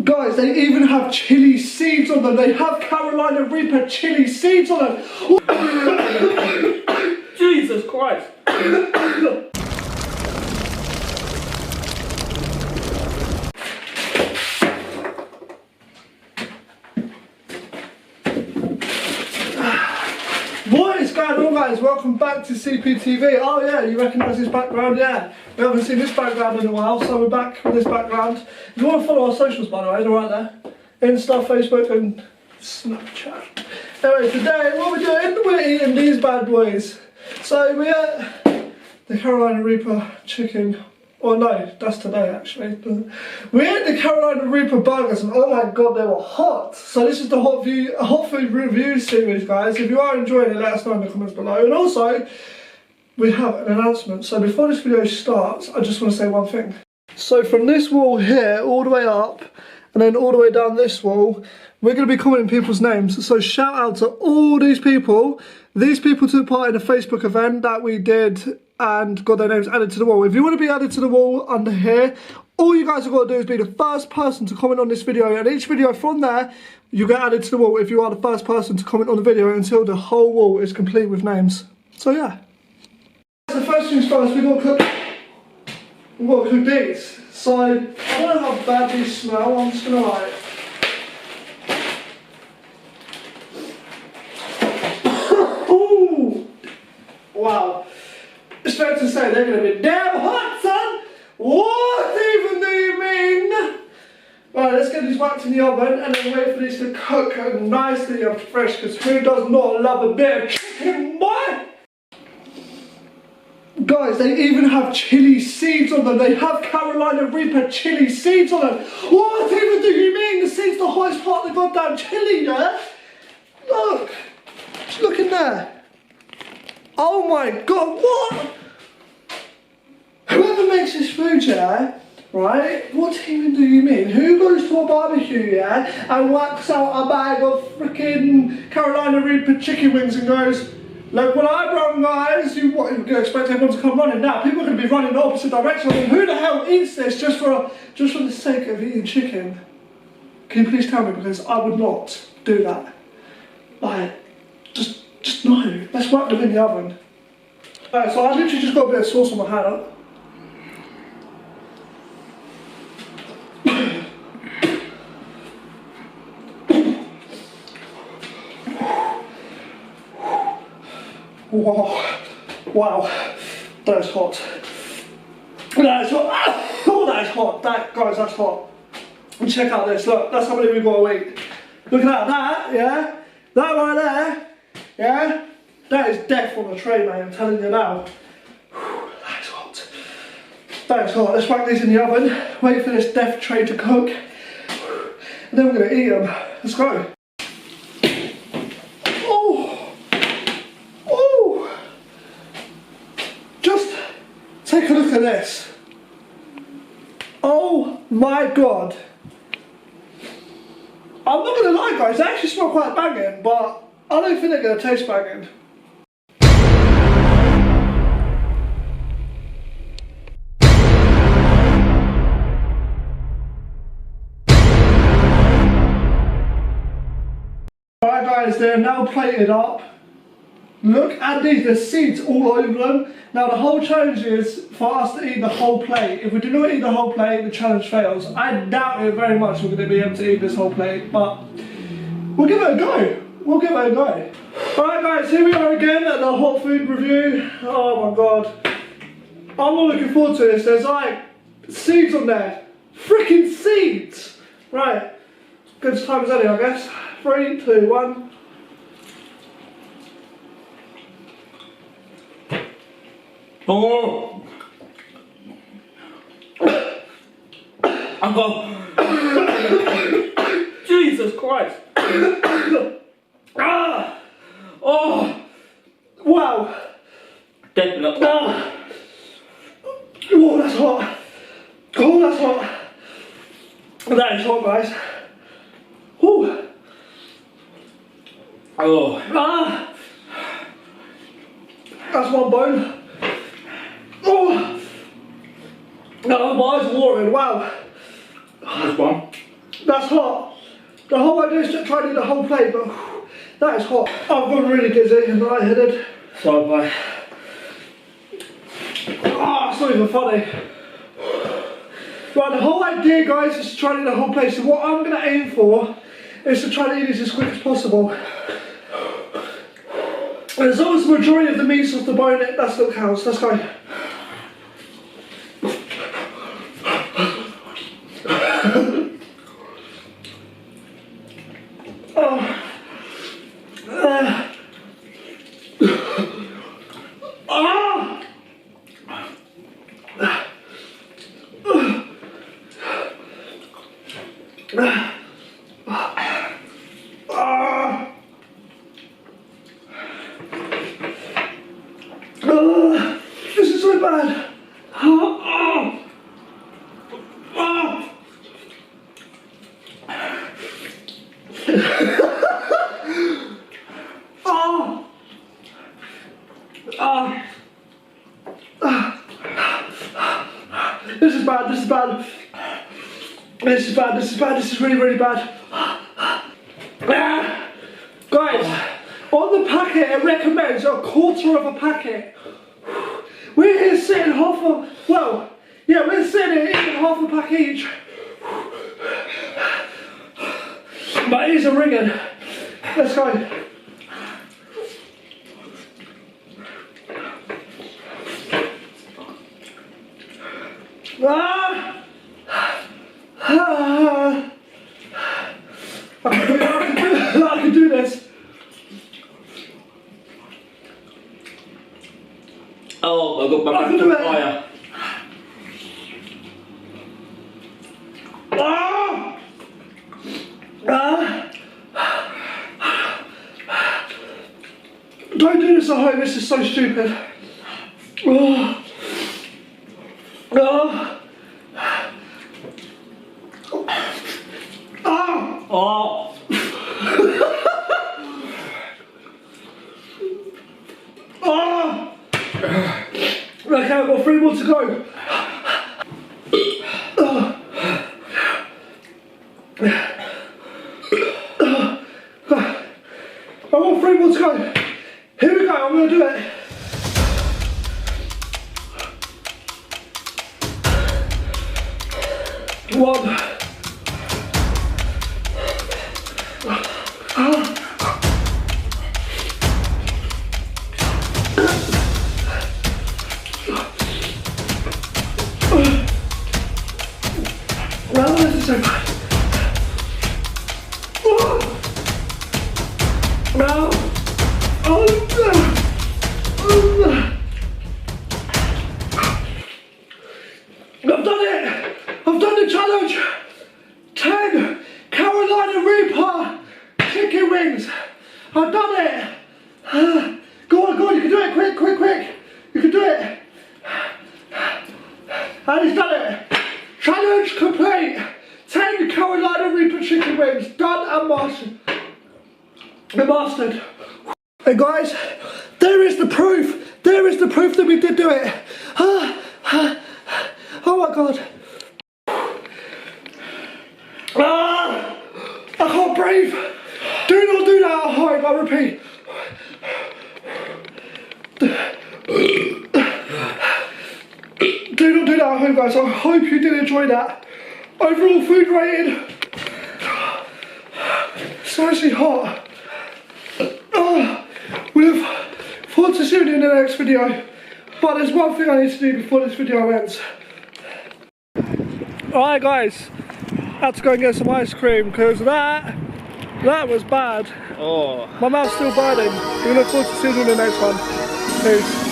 Guys, they even have chili seeds on them. They have Carolina Reaper chili seeds on them. Jesus Christ. What is going on, guys? Welcome back to CPTV. Oh yeah, you recognise this background? Yeah. We haven't seen this background in a while, so we're back with this background. If you want to follow our socials, by the way, they're right there. Insta, Facebook and Snapchat. Anyway, today what we're doing, we're eating these bad boys. So we ate the Carolina Reaper chicken. Oh no, that's today actually. We ate the Carolina Reaper burgers and oh my god, they were hot. So this is the hot food review series, guys. If you are enjoying it, let us know in the comments below. And also, we have an announcement. So before this video starts, I just want to say one thing. So from this wall here, all the way up, and then all the way down this wall, we're going to be commenting people's names. So shout out to all these people. These people took part in a Facebook event that we did and got their names added to the wall. If you want to be added to the wall under here, all you guys have got to do is be the first person to comment on this video, and each video from there, you get added to the wall if you are the first person to comment on the video until the whole wall is complete with names. So yeah. The first things first, we've got to cook these. So, I don't know how bad these smell, I'm just going to like... Ooh! Wow. It's fair to say they're going to be damn hot, son! What even do you mean? Right, let's get these whacked in the oven and then wait for these to cook nicely and fresh, because who does not love a bit of chicken, boy? Guys, they even have chili seeds on them. They have Carolina Reaper chili seeds on them. What even do you mean? The seeds the hottest part of the goddamn chili, yeah? Look. Just look in there. Oh my god, what? Whoever makes this food, yeah, right? What even do you mean? Who goes to a barbecue, yeah, and whacks out a bag of freaking Carolina Reaper chicken wings and goes, look what I brought, guys. You can expect everyone to come running now. People are going to be running the opposite direction. I mean, who the hell eats this just for the sake of eating chicken? Can you please tell me, because I would not do that. Like, just no. Let's whack them in the oven. Alright, so I literally just got a bit of sauce on my hand. Wow, that is hot. That is hot. Oh, that is hot. Guys, that's hot. And check out this. Look, that's how many we've got to eat. Look at that. Yeah, that right there. Yeah, that is death on a tray, mate. I'm telling you now. That is hot. That is hot. Let's whack these in the oven. Wait for this death tray to cook, and then we're gonna eat them. Let's go. Take a look at this. Oh my god. I'm not gonna lie, guys, they actually smell quite banging, but I don't think they're gonna taste banging. Alright guys, they're now plated up. Look at these, there's seeds all over them. Now the whole challenge is for us to eat the whole plate. If we do not eat the whole plate, the challenge fails. I doubt it very much we're going to be able to eat this whole plate, but we'll give it a go. We'll give it a go. Alright guys, here we are again at the hot food review. Oh my god. I'm not looking forward to this. There's like seeds on there. Freaking seeds. Right. Good time as any, I guess. 3, 2, 1. Oh! I'm going. Jesus Christ! Ah! Oh! Wow! Definitely. Ah! Oh, that's hot! Oh, that's hot! That is hot, guys. Ooh. Oh. Ah! That's one bone. Oh! No, my eyes are watering, wow. This one. That's hot. The whole idea is to try to do the whole plate, but that is hot. I've gone really dizzy and lightheaded. So bad. Ah, it's not even funny. Right, the whole idea, guys, is to try to do the whole plate. So what I'm going to aim for is to try to eat this as quick as possible. And as long as the majority of the meat's off the bone, that's what counts. Let's go. This is so bad. This is bad, this is bad. This is bad, this is bad, this is really, really bad. Guys, on the packet it recommends a quarter of a packet. We're here sitting half a, well, yeah, we're sitting here eating half a pack each. My ears are ringing. Let's go. I can do this. Oh, I got my back on fire. Don't do this at home, this is so stupid. Oh. Okay, I've got 3 more to go. I've got 3 more to go. Here we go, I'm going to do it. One. Well, this is so bad. No. I've done it. I've done the challenge. 10 Carolina Reaper chicken wings. I've done it. Go on, you can do it. Quick, quick, quick. You can do it. And he's done it. Challenge complete. 10 Carolina Reaper chicken wings. Done and mastered. And mastered. And guys, there is the proof. There is the proof that we did do it. Oh my God. I can't breathe. Do not do that at home, I repeat. Do not do that at home, guys. I hope you did enjoy that. Overall food rating. It's actually hot. We look forward to seeing you in the next video. But there's one thing I need to do before this video ends. Alright guys, had to go and get some ice cream because that was bad. Oh. My mouth's still burning. We look forward to seeing you in the next one. Peace.